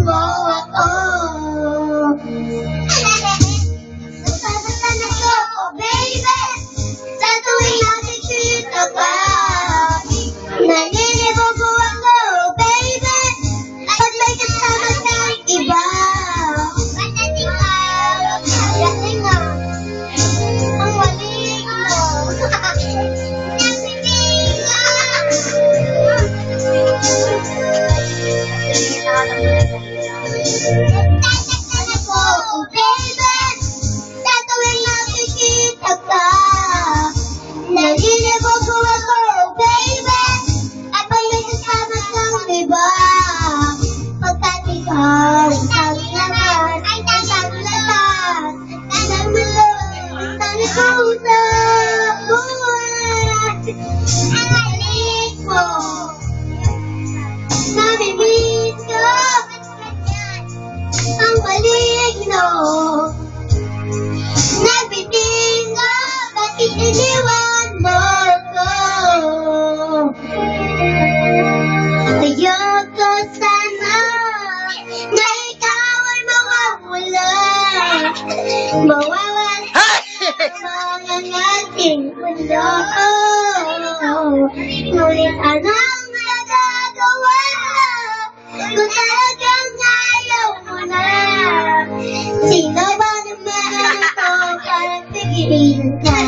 mo ako. Nasasaktan ako, oh baby, sa tuwing nakikita ka. Naninibago ako, baby, pag may kasama kang iba. Galing nga. Ang maling mo. Nasasaktan ako, oh baby, sa tuwing nakikita ka. Naninibago ako, baby, at pag may kasama kang iba. Pagkat ikaw ang laman, ay ang lahat, ang mundo, ang ikaw sa buwan. Ang halik mo, namimiss ko, ang maligno. Nagbitingo, bakit iniwan mo ko? Ayoko sana na ikaw ay mawawala. Mawawala ang ating mundo. Ngunit anong magagawa kung talagang ayaw mo na? Sino ba naman ito para pigilin ka?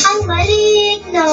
Ang maligno.